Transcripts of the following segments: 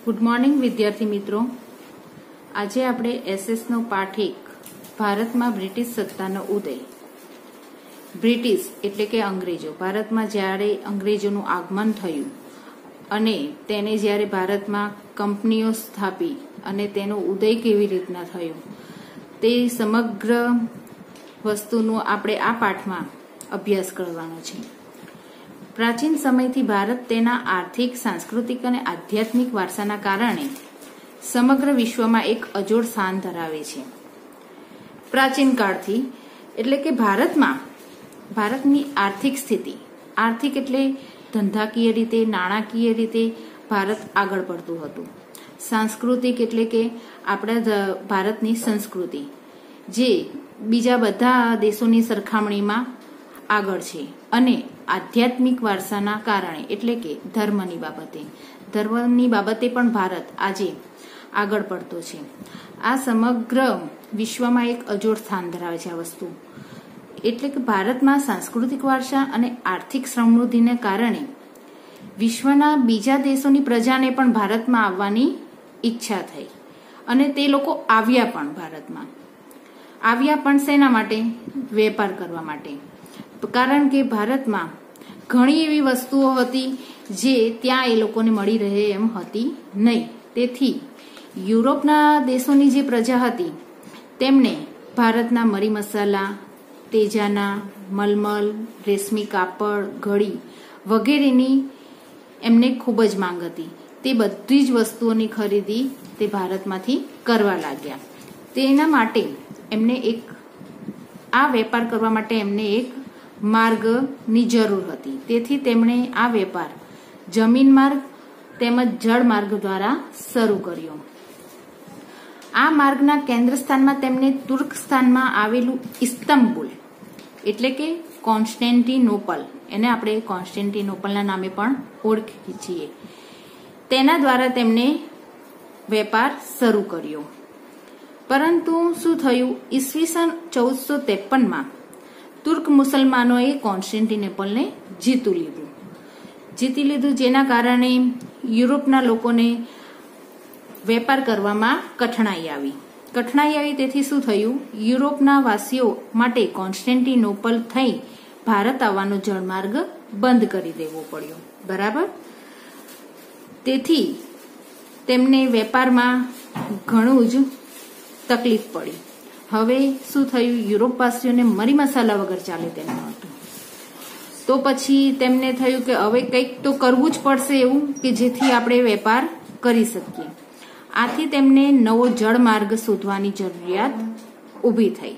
Good morning વિદ્યાર્થી મિત્રો, આજે આપણે એસએસનો પાઠ 1 ભારતમાં બ્રિટિશ સત્તાનો ઉદય. બ્રિટિશ એટલે કે અંગ્રેજો. ભારતમાં જ્યારે અંગ્રેજોનું આગમન થયું અને તેને જ્યારે ભારતમાં કંપનીઓ સ્થાપી અને તેનો ઉદય કેવી રીતના થયો તે સમગ્ર વસ્તુનો આપણે આ પાઠમાં અભ્યાસ કરવાનો છે. પ્રાચીન સમયથી ભારત તેના આર્થિક, સાંસ્કૃતિક અને આધ્યાત્મિક વારસાના કારણે સમગ્ર વિશ્વમાં એક અજોડ સ્થાન ધરાવે છે. પ્રાચીન કાળથી એટલે કે ભારતની આર્થિક સ્થિતિ, આર્થિક એટલે ધંધાકીય રીતે, નાણાકીય રીતે ભારત આગળ પડતું હતું. સાંસ્કૃતિક એટલે કે આપણા ભારતની સંસ્કૃતિ જે બીજા બધા દેશોની સરખામણીમાં આગળ છે. અને આધ્યાત્મિક વારસાના કારણે એટલે કે ધર્મની બાબતે પણ ભારત આજે આગળ પડતો છે. આ સમગ્ર વિશ્વમાં એક અજોડ સ્થાન ધરાવે છે આ વસ્તુ. એટલે કે ભારતમાં સાંસ્કૃતિક વારસા અને આર્થિક સમૃદ્ધિને કારણે વિશ્વના બીજા દેશોની પ્રજાને પણ ભારતમાં આવવાની ઈચ્છા થઈ અને તે લોકો આવ્યા પણ શેના માટે? વેપાર કરવા માટે. કારણ કે ભારતમાં ઘણી એવી વસ્તુઓ હતી જે ત્યાં એ લોકોને મળી રહે એમ હતી નહીં. તેથી યુરોપના દેશોની જે પ્રજા હતી તેમને ભારતના મરી મસાલા, તેજાના, મલમલ, રેશમી કાપડ, ઘડી વગેરેની એમને ખૂબ જ માંગ હતી. તે બધી જ વસ્તુઓની ખરીદી તે ભારતમાંથી કરવા લાગ્યા. તેના માટે એમને આ વેપાર કરવા માટે એમને એક માર્ગની જરૂર હતી. તેથી તેમણે આ વેપાર જમીન માર્ગ તેમજ જળ માર્ગ દ્વારા શરૂ કર્યો. આ માર્ગના કેન્દ્ર સ્થાનમાં તેમને તુર્કસ્તાનમાં આવેલું ઇસ્તંબુલ એટલે કે કોન્સ્ટેન્ટિનોપલ, એને આપણે કોન્સ્ટેન્ટિનોપલના નામે પણ ઓળખીએ છીએ, તેના દ્વારા તેમને વેપાર શરૂ કર્યો. પરંતુ શું થયું? ઈસવીસન 1453માં તુર્ક મુસલમાનોએ કોન્સ્ટેન્ટિનોપલને જીતી લીધું, જેના કારણે યુરોપના લોકોને વેપાર કરવામાં કઠણાઈ આવી. તેથી શું થયું? યુરોપના વાસીઓ માટે કોન્સ્ટેન્ટિનોપલ થઈ ભારત આવવાનો જળમાર્ગ બંધ કરી દેવો પડ્યો. બરાબર? તેથી તેમને વેપારમાં ઘણું જ તકલીફ પડી. હવે શું થયું? યુરોપવાસીઓને મરી મસાલા વગર ચાલે તેમ નહોતું. તો પછી તેમને થયું કે હવે કંઈક તો કરવું જ પડશે એવું કે જેથી આપણે વેપાર કરી શકીએ. આથી તેમને નવો જળમાર્ગ શોધવાની જરૂરિયાત ઊભી થઈ.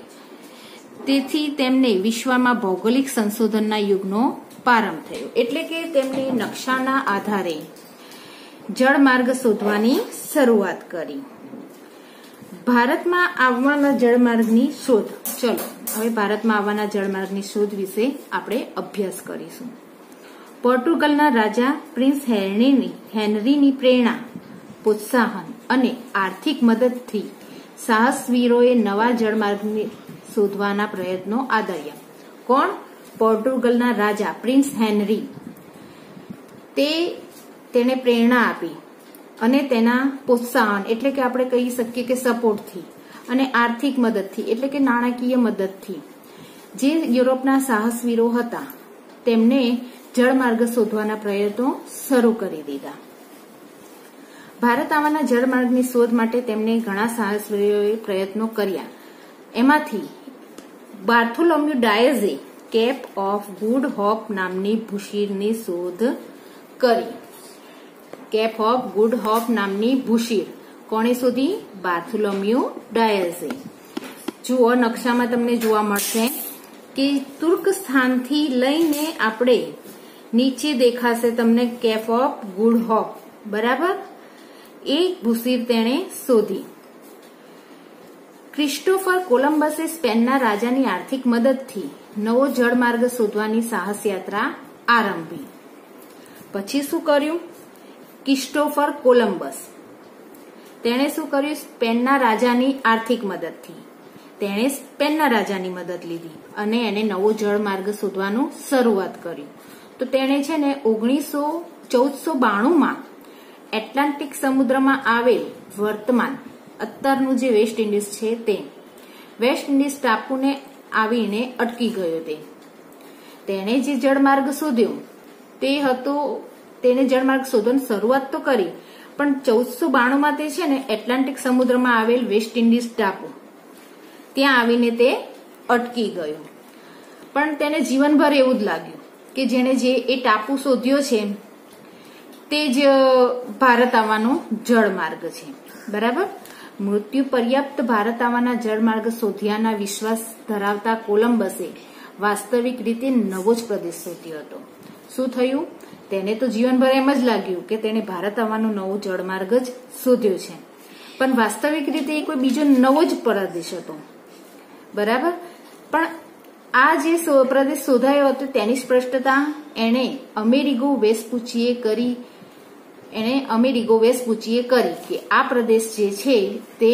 તેથી તેમને વિશ્વમાં ભૌગોલિક સંશોધનના યુગનો પ્રારંભ થયો. એટલે કે તેમને નકશાના આધારે જળમાર્ગ શોધવાની શરૂઆત કરી. ભારતમાં આવવાના જળમાર્ગની શોધ. ચલો હવે ભારતમાં આવવાના જળમાર્ગની શોધ વિશે આપણે અભ્યાસ કરીશું. પોર્ટુગલના રાજા પ્રિન્સ હેનરીની પ્રેરણા, પ્રોત્સાહન અને આર્થિક મદદથી સાહસવીરોએ નવા જળમાર્ગને શોધવાના પ્રયત્નો આદર્યા. કોણ? પોર્ટુગલના રાજા પ્રિન્સ હેનરી. તેને પ્રેરણા આપી અને તેના પ્રોત્સાહન એટલે કે આપણે કહી શકીએ કે સપોર્ટથી અને આર્થિક મદદથી એટલે કે નાણાકીય મદદથી જે યુરોપના સાહસવીરો હતા તેમને જળમાર્ગ શોધવાના પ્રયત્નો શરૂ કરી દીધા. ભારત આવવાના જળમાર્ગની શોધ માટે તેમને ઘણા સાહસવીરોએ પ્રયત્નો કર્યા. એમાંથી બાર્થોલોમ્યુ ડાયઝે કેપ ઓફ ગુડ હોપ નામની ભૂશીરની શોધ કરી. કેપ ઓફ ગુડ હોપ નામની ભૂશીર કોણે શોધી? બાર્થોલોમ્યુ ડાયઝે. જુઓ નકશામાં તમને જોવા મળશે કે તુર્ક સ્થાનથી લઈને આપણે નીચે દેખાશે તમને કેપ ઓફ ગુડ હોપ. બરાબર? એ ભૂશીર તેણે શોધી. ક્રિસ્ટોફર કોલંબસે સ્પેનના રાજાની આર્થિક મદદથી નવો જળમાર્ગ શોધવાની સાહસ યાત્રા આરંભી. પછી શું કર્યું? ક્રિસ્ટોફર કોલંબસ તેણે શું કર્યું? સ્પેનના રાજાની આર્થિક મદદથી તેણે સ્પેનના રાજાની મદદ લીધી અને એને નવો જળમાર્ગ શોધવાનું શરૂઆત કર્યું. તો તેણે છે ને 1492માં એટલાન્ટિક સમુદ્રમાં આવેલ વર્તમાન અત્યારનું જે વેસ્ટ ઇન્ડિઝ છે તે વેસ્ટ ઇન્ડિઝ ટાપુને આવીને અટકી ગયો. તેણે જે જળમાર્ગ શોધ્યો તે હતો, તેને જળમાર્ગ શોધવાની શરૂઆત તો કરી, પણ 1492 તે છે ને એટલાન્ટિક સમુદ્રમાં આવેલ વેસ્ટ ઇન્ડિઝ ટાપુ ત્યાં આવીને તે અટકી ગયો. પણ તેને જીવનભર એવું જ લાગ્યું કે જેને જે એ ટાપુ શોધ્યો છે તે જ ભારત આવવાનો જળમાર્ગ છે. બરાબર. મૃત્યુ પર્યાપ્ત ભારત આવવાના જળમાર્ગ શોધ્યાના વિશ્વાસ ધરાવતા કોલંબસે વાસ્તવિક રીતે નવો જ પ્રદેશ શોધ્યો હતો. શું થયું? તેને તો જીવનભર એમ જ લાગ્યું કે તેને ભારત આવવાનો નવો જળમાર્ગ જ શોધ્યો છે, પણ વાસ્તવિક રીતે એ કોઈ બીજો નવો જ પ્રદેશ હતો. બરાબર. પણ આ જે પ્રદેશ શોધાયો હતો તેની સ્પષ્ટતા એણે અમેરિગો વેસ્પુચીએ કરી કે આ પ્રદેશ જે છે તે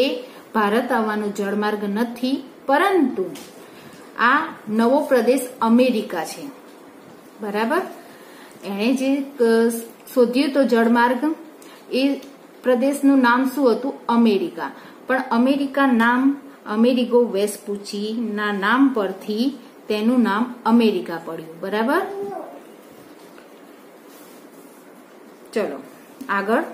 ભારત આવવાનો જળમાર્ગ નથી, પરંતુ આ નવો પ્રદેશ અમેરિકા છે. બરાબર. એણે જે શોધ્યું તો જળમાર્ગ, એ પ્રદેશનું નામ શું હતું? અમેરિકા. પણ અમેરિકા નામ અમેરિગો વેસ્પુચી ના નામ પરથી તેનું નામ અમેરિકા પડ્યું. બરાબર. ચલો આગળ.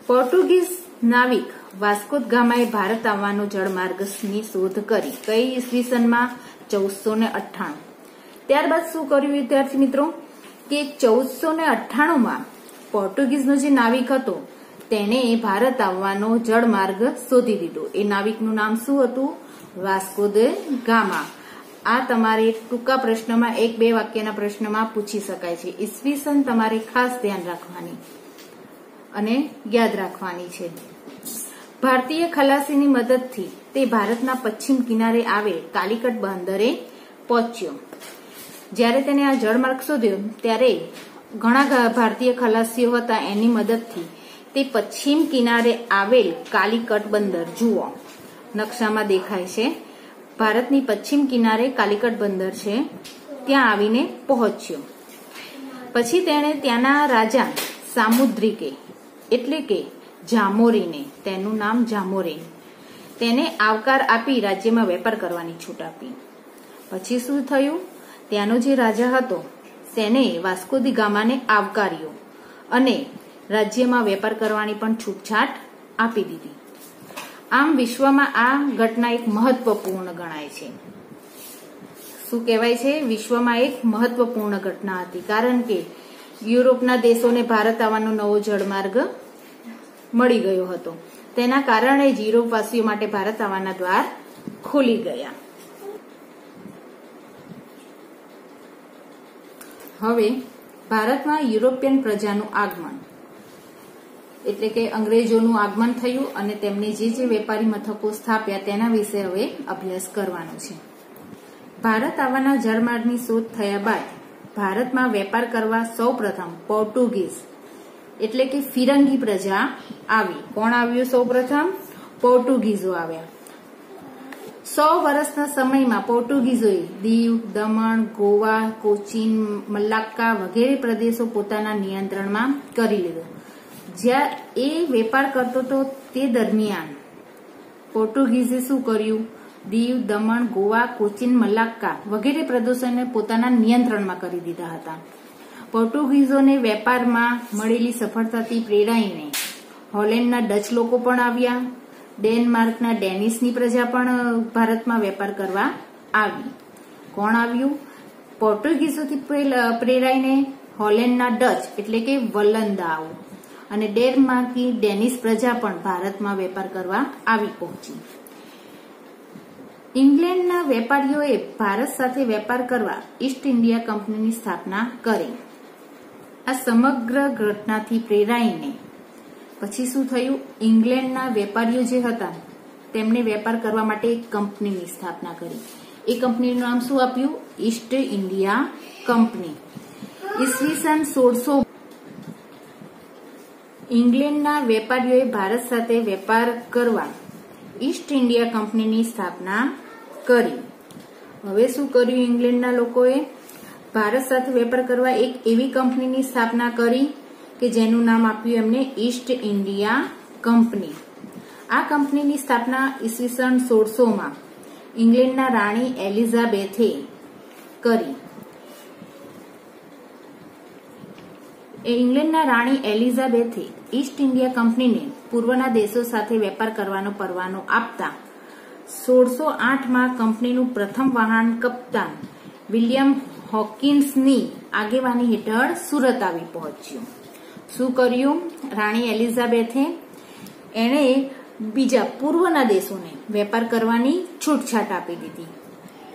પોર્ટુગીઝ નાવિક વાસ્કો દ ગામાએ ભારત આવવાનો જળમાર્ગની શોધ કરી. કઈ ઈસવીસનમાં? 1498. ત્યારબાદ શું કર્યું વિદ્યાર્થી મિત્રો કે 1498માં પોર્ટુગીઝનો જે નાવિક હતો તેને ભારત આવવાનો જળમાર્ગ શોધી દીધો. એ નાવિકનું નામ શું હતું? Vasco da gamma. આ તમારે ટૂંકા પ્રશ્નમાં 1-2 વાક્યના પ્રશ્નમાં પૂછી શકાય છે. ઈસવીસન તમારે ખાસ ધ્યાન રાખવાની અને યાદ રાખવાની છે. ભારતીય ખલાસીની મદદથી તે ભારતના પશ્ચિમ કિનારે આવે કાલિકટ બંદરે પહોંચ્યો. જ્યારે તેને આ જળમાર્ગ શોધ્યો ત્યારે ઘણા ભારતીય ખલાસીઓ હતા, એની મદદથી તે પશ્ચિમ કિનારે આવેલ કાલિકટ બંદર, જુઓ નકશામાં દેખાય છે, ભારતની પશ્ચિમ કિનારે કાલિકટ બંદર છે, ત્યાં આવીને પહોંચ્યો. પછી તેણે ત્યાંના રાજા સામુદ્રિકે એટલે કે જામોરીને, તેનું નામ જામોરી, તેને આવકાર આપી રાજ્યમાં વેપાર કરવાની છૂટ આપી. પછી શું થયું? ત્યાંનો જે રાજા હતો તેને વાસ્કો દી ગામાને આવકાર્યો અને રાજ્યમાં વેપાર કરવાની પણ છૂટછાટ આપી દીધી. આમ વિશ્વમાં આ ઘટના એક મહત્વપૂર્ણ ગણાય છે. શું કહેવાય છે? વિશ્વમાં એક મહત્વપૂર્ણ ઘટના હતી, કારણ કે યુરોપના દેશોને ભારત આવવાનો નવો જળમાર્ગ મળી ગયો હતો. તેના કારણે જ યુરોપવાસીઓ માટે ભારત આવવાના દ્વાર ખુલી ગયા. હવે ભારતમાં યુરોપિયન પ્રજાનું આગમન એટલે કે અંગ્રેજોનું આગમન થયું અને તેમણે જે વેપારી મથકો સ્થાપ્યા તેના વિશે હવે અભ્યાસ કરવાનો છે. ભારત આવવાના જળમાર્ગની શોધ થયા બાદ ભારતમાં વેપાર કરવા સૌપ્રથમ પોર્ટુગીઝ એટલે કે ફિરંગી પ્રજા આવી. કોણ આવ્યું? સૌપ્રથમ પોર્ટુગીઝો આવ્યા. 100 વર્ષના સમયમાં પોર્ટુગીઝોએ દીવ, દમણ, ગોવા, કોચીન, મલાક્કા વગેરે પ્રદેશો પોતાના નિયંત્રણમાં કરી લીધો. જ્યાં એ વેપાર કરતો હતો તે દરમિયાન પોર્ટુગીઝે શું કર્યું? દીવ, દમણ, ગોવા, કોચીન, મલાક્કા વગેરે પ્રદેશોને પોતાના નિયંત્રણમાં કરી દીધા હતા. પોર્ટુગીઝોને વેપારમાં મળેલી સફળતાથી પ્રેરાઈને હોલેન્ડના ડચ લોકો પણ આવ્યા. ડેનમાર્કના ડેનિશની પ્રજા પણ ભારતમાં વેપાર કરવા આવી. કોણ આવ્યું? પોર્ટુગીઝોથી પ્રેરાઈને હોલેન્ડના ડચ એટલે કે વલંદાઓ અને ડેનમાર્કની ડેનિશ પ્રજા પણ ભારતમાં વેપાર કરવા આવી પહોંચી. ઇંગ્લેન્ડના વેપારીઓએ ભારત સાથે વેપાર કરવા ઈસ્ટ ઇન્ડિયા કંપનીની સ્થાપના કરી. આ સમગ્ર ઘટનાથી પ્રેરાઈને પછી શું થયું? ઇંગ્લેન્ડના વેપારીઓ જે હતા તેમણે વેપાર કરવા માટે એક કંપનીની સ્થાપના કરી. એ કંપનીનું નામ શું આપ્યું? East India company. ઈસવીસન 1600 ઇંગ્લેન્ડના વેપારીઓએ ભારત સાથે વેપાર કરવા ઈસ્ટ ઇન્ડિયા કંપનીની સ્થાપના કરી. હવે શું કર્યું ઇંગ્લેન્ડના લોકોએ? ભારત સાથે વેપાર કરવા એક એવી કંપનીની સ્થાપના કરી કે જેનું નામ આપ્યું એમને ઈસ્ટ ઇન્ડિયા કંપની. આ કંપનીની સ્થાપના ઈસવીસન 1600માં ઇંગ્લેન્ડના રાણી એલિઝાબેથે કરી. ઇંગ્લેન્ડના રાણી એલિઝાબેથે ઈસ્ટ ઇન્ડિયા કંપનીને પૂર્વના દેશો સાથે વેપાર કરવાનો પરવાનો આપતા 1608માં કંપનીનું પ્રથમ વહાણ કપ્તાન વિલિયમ હોકિન્સની આગેવાની હેઠળ સુરત આવી પહોંચ્યું. શું કર્યું રાણી એલિઝાબેથે? એણે બીજા પૂર્વના દેશોને વેપાર કરવાની છૂટછાટ આપી દીધી,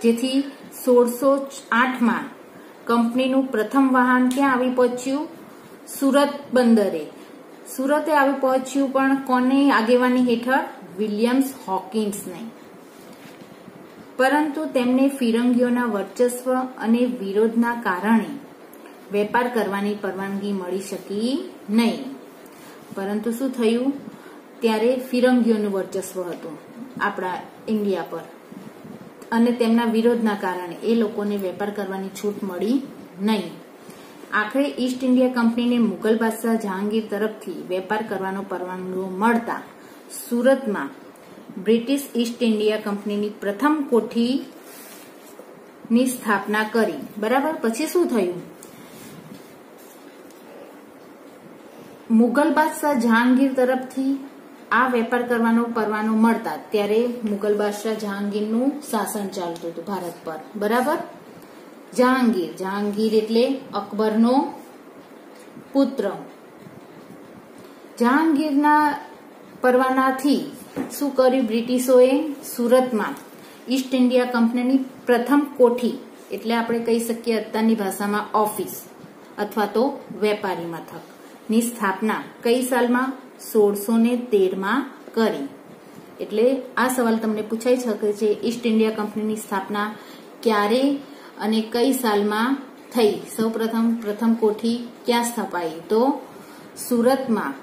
જેથી 1608માં કંપનીનું પ્રથમ વહાણ ક્યાં આવી પહોંચ્યું? સુરત બંદરે. સુરતે આવી પહોંચ્યું, પણ કોની આગેવાની હેઠળ? વિલિયમ્સ હોકિન્સને. પરંતુ તેમને ફિરંગીઓના વર્ચસ્વ અને વિરોધના કારણે વેપાર કરવાની પરવાનગી મળી શકી નહીં. પરંતુ શું થયું? ત્યારે ફિરંગીઓનું વર્ચસ્વ હતું આપણા ઇન્ડિયા પર, અને તેમના વિરોધના કારણે એ લોકોને વેપાર કરવાની છૂટ મળી નહીં. આખરે ઈસ્ટ ઇન્ડિયા કંપનીને મુગલ બાદશાહ જહાંગીર તરફથી વેપાર કરવાનો પરવાનગી મળતા સુરતમાં બ્રિટિશ ઈસ્ટ ઇન્ડિયા કંપનીની પ્રથમ કોઠીની સ્થાપના કરી. બરાબર. પછી શું થયું? મુગલ બાદશાહ જહાંગીર તરફથી આ વેપાર કરવાનો પરવાનો મળતા ત્યારે મુગલ બાદશાહ જહાંગીરનું શાસન ચાલતું હતું ભારત પર. બરાબર. જહાંગીર એટલે અકબરનો પુત્ર. જહાંગીરના પરવાનાથી શું કર્યું બ્રિટિશોએ? સુરતમાં ઈસ્ટ ઇન્ડિયા કંપનીની પ્રથમ કોઠી એટલે આપણે કહી શકીએ અત્યારની ભાષામાં ઓફિસ અથવા તો વેપારી મથકની સ્થાપના કઈ સાલમાં? 1613માં કરી. એટલે આ સવાલ તમને પૂછાઈ શકે છે, ઈસ્ટ ઇન્ડિયા કંપનીની સ્થાપના ક્યારે અને કઈ સાલમાં થઈ? પ્રથમ કોઠી ક્યાં સ્થપાઈ? તો સુરતમાં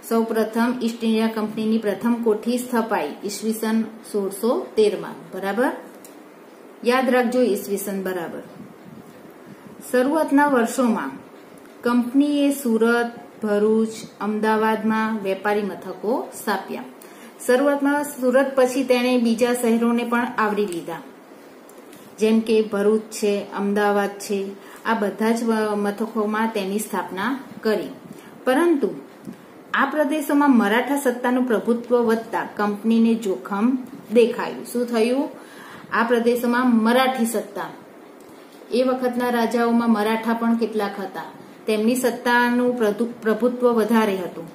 સૌપ્રથમ ઈસ્ટ ઇન્ડિયા કંપનીની પ્રથમ કોઠી સ્થપાઈ ઈસવીસન 1613માં. બરાબર. યાદ રાખજો ઈસવીસન બરાબર. શરૂઆતના વર્ષોમાં કંપનીએ સુરત, ભરૂચ, અમદાવાદમાં વેપારી મથકો સ્થાપ્યા. શરૂઆતમાં સુરત, પછી તેણે બીજા શહેરોને પણ આવરી લીધા, જેમ કે ભરૂચ છે, અમદાવાદ છે. આ બધા જ મથકોમાં તેની સ્થાપના કરી. પરંતુ આ પ્રદેશોમાં મરાઠા સત્તાનું પ્રભુત્વ વધતા કંપનીને જોખમ દેખાયું. શું થયું? આ પ્રદેશોમાં મરાઠી સત્તા, એ વખતના રાજાઓમાં મરાઠા પણ કેટલાક હતા, તેમની સત્તાનું પ્રભુત્વ વધારે હતું.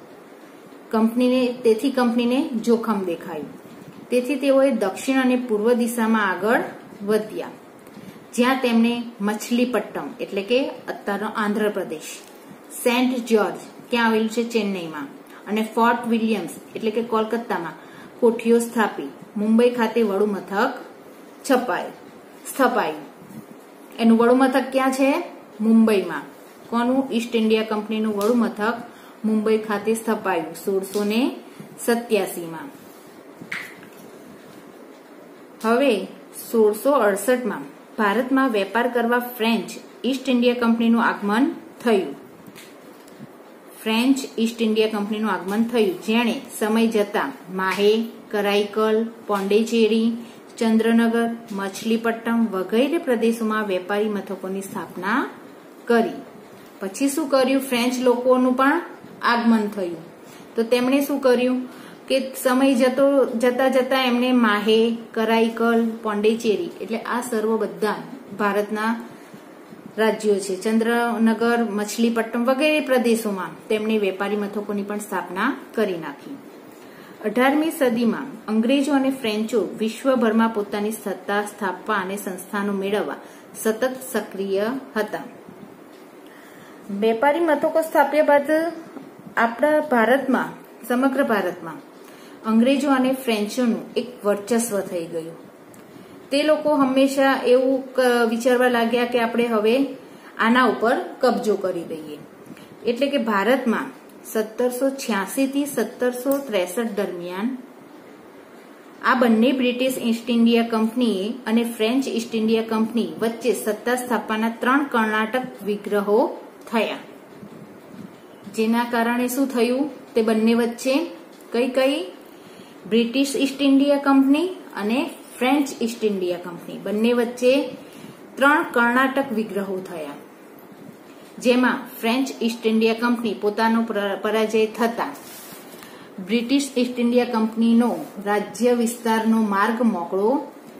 તેથી કંપનીને જોખમ દેખાયું. તેથી તેઓએ દક્ષિણ અને પૂર્વ દિશામાં આગળ વધ્યા, જ્યાં તેમણે મછલીપટ્ટમ એટલે કે અત્યારનો આંધ્રપ્રદેશ, સેન્ટ જ્યોર્જ ક્યાં આવેલું છે? ચેન્નઈમાં, અને ફોર્ટ વિલિયમ્સ એટલે કે કોલકાતામાં કોઠીઓ સ્થાપી. મુંબઈ ખાતે વડુ મથક સ્થપાયું. એનું વડુ મથક ક્યાં છે? મુંબઈમાં. કોનું? ઈસ્ટ ઇન્ડિયા કંપનીનું વડુ મથક મુંબઈ ખાતે સ્થપાયું 1687માં. હવે 1668માં ભારતમાં વેપાર કરવા ફ્રેન્ચ ઈસ્ટ ઇન્ડિયા કંપનીનું આગમન થયું. જેણે સમય જતા માહે, કરાઈકલ, પોંડિચેરી, ચંદ્રનગર, મછલીપટ્ટમ વગેરે પ્રદેશોમાં વેપારી મથકોની સ્થાપના કરી. પછી શું કર્યું? ફ્રેન્ચ લોકોનું પણ આગમન થયું. તો તેમણે શું કર્યું કે સમય જતા એમને માહે, કરાઈકલ, પોંડિચેરી એટલે આ સર્વ બધા ભારતના રાજ્યો છે, ચંદ્રનગર, મછલીપટ્ટમ વગેરે પ્રદેશોમાં તેમણે વેપારી મથકોની પણ સ્થાપના કરી નાખી. 18મી સદીમાં અંગ્રેજો અને ફ્રેન્ચો વિશ્વભરમાં પોતાની સત્તા સ્થાપવા અને સંસ્થાનો મેળવવા સતત સક્રિય હતા. વેપારી મથકો સ્થાપ્યા બાદ આપણા ભારતમાં, સમગ્ર ભારતમાં અંગ્રેજો અને ફ્રેન્ચોનું એક વર્ચસ્વ થઈ ગયું. તે લોકો હંમેશા એવું વિચારવા લાગ્યા કે આપણે હવે આના ઉપર કબજો કરી દઈએ. એટલે કે ભારતમાં 1786 થી 1763 દરમિયાન આ બંને બ્રિટિશ ઈસ્ટ ઇન્ડિયા કંપની અને ફ્રેન્ચ ઈસ્ટ ઇન્ડિયા કંપની વચ્ચે સત્તા સ્થાપવાના 3 કર્ણાટક વિગ્રહો થયા. જેના કારણે શું થયું, તે બંને વચ્ચે કઈ બ્રિટિશ ઈસ્ટ ઇન્ડિયા કંપની અને ફ્રેન્ચ ઈસ્ટ ઇન્ડિયા કંપની બંને વચ્ચે 3 કર્ણાટક વિગ્રહો થયા, જેમાં ફ્રેન્ચ ઈસ્ટ ઇન્ડિયા કંપની પોતાનો પરાજય થતા બ્રિટિશ ઈસ્ટ ઇન્ડિયા કંપનીનો રાજ્ય વિસ્તારનો માર્ગ મોકળો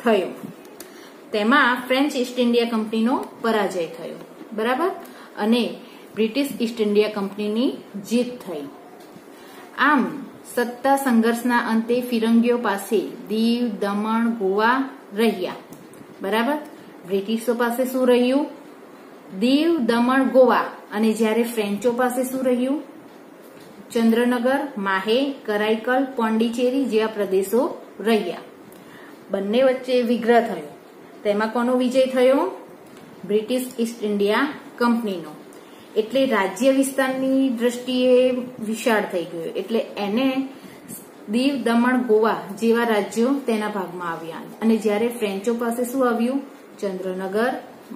થયો. તેમાં ફ્રેન્ચ ઈસ્ટ ઇન્ડિયા કંપનીનો પરાજય થયો, બરાબર, અને બ્રિટિશ ઈસ્ટ ઇન્ડિયા કંપનીની જીત થઈ. આમ સત્તા સંઘર્ષના અંતે ફિરંગીઓ પાસે દીવ, દમણ, ગોવા રહ્યા, બરાબર. બ્રિટિશો પાસે શું રહ્યું, દીવ, દમણ, ગોવા, અને જ્યારે ફ્રેન્ચો પાસે શું રહ્યું, ચંદ્રનગર, માહે, કરાઈકલ, પોંડિચેરી જેવા પ્રદેશો રહ્યા. બંને વચ્ચે વિગ્રહ થયો. તેમાં કોનો વિજય થયો, બ્રિટિશ ઈસ્ટ ઇન્ડિયા કંપનીનો. એટલે રાજ્ય વિસ્તારની દ્રષ્ટિએ વિશાળ થઈ ગયો, એટલે એને દીવ, દમણ, ગોવા જેવા રાજ્યો તેના ભાગમાં આવ્યા. અને જ્યારે ફ્રેન્ચો પાસે શું આવ્યું, ચંદ્રનગર,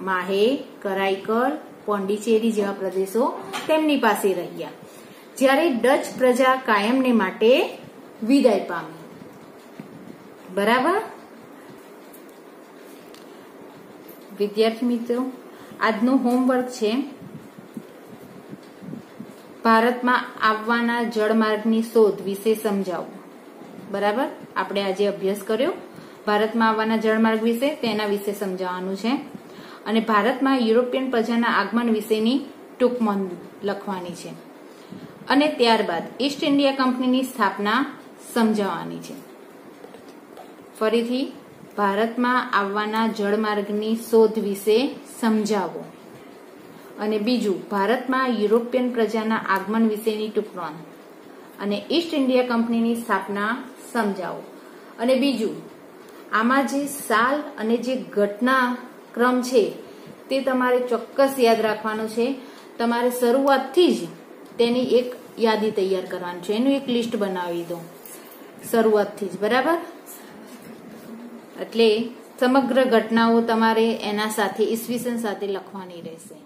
માહે, કરાઈકલ, પોંડિચેરી જેવા પ્રદેશો તેમની પાસે રહ્યા. જ્યારે ડચ પ્રજા કાયમને માટે વિદાય પામી, બરાબર. વિદ્યાર્થી મિત્રો, આજનું હોમવર્ક છે ભારતમાં આવવાના જળમાર્ગની શોધ વિશે સમજાવો, બરાબર. આપણે આજે અભ્યાસ કર્યો ભારતમાં આવવાના જળમાર્ગ વિશે, તેના વિશે સમજાવવાનું છે. અને ભારતમાં યુરોપિયન પ્રજાના આગમન વિશેની ટૂંકમાં લખવાની છે. અને ત્યારબાદ ઈસ્ટ ઇન્ડિયા કંપનીની સ્થાપના સમજાવવાની છે. ફરીથી, ભારતમાં આવવાના જળમાર્ગની શોધ વિશે સમજાવો. અને બીજું, ભારતમાં યુરોપિયન પ્રજાના આગમન વિશેની ટૂંકમાં, અને ઈસ્ટ ઇન્ડિયા કંપનીની સ્થાપના સમજાવો. અને બીજું, આમાં જે સાલ અને જે ઘટના ક્રમ છે તે તમારે ચોક્કસ યાદ રાખવાનું છે. તમારે શરૂઆતથી જ તેની એક યાદી તૈયાર કરવાની છે, એનું એક લિસ્ટ બનાવી દો શરૂઆતથી જ, બરાબર. એટલે સમગ્ર ઘટનાઓ તમારે એના સાથે ઈસવીસન સાથે લખવાની રહેશે.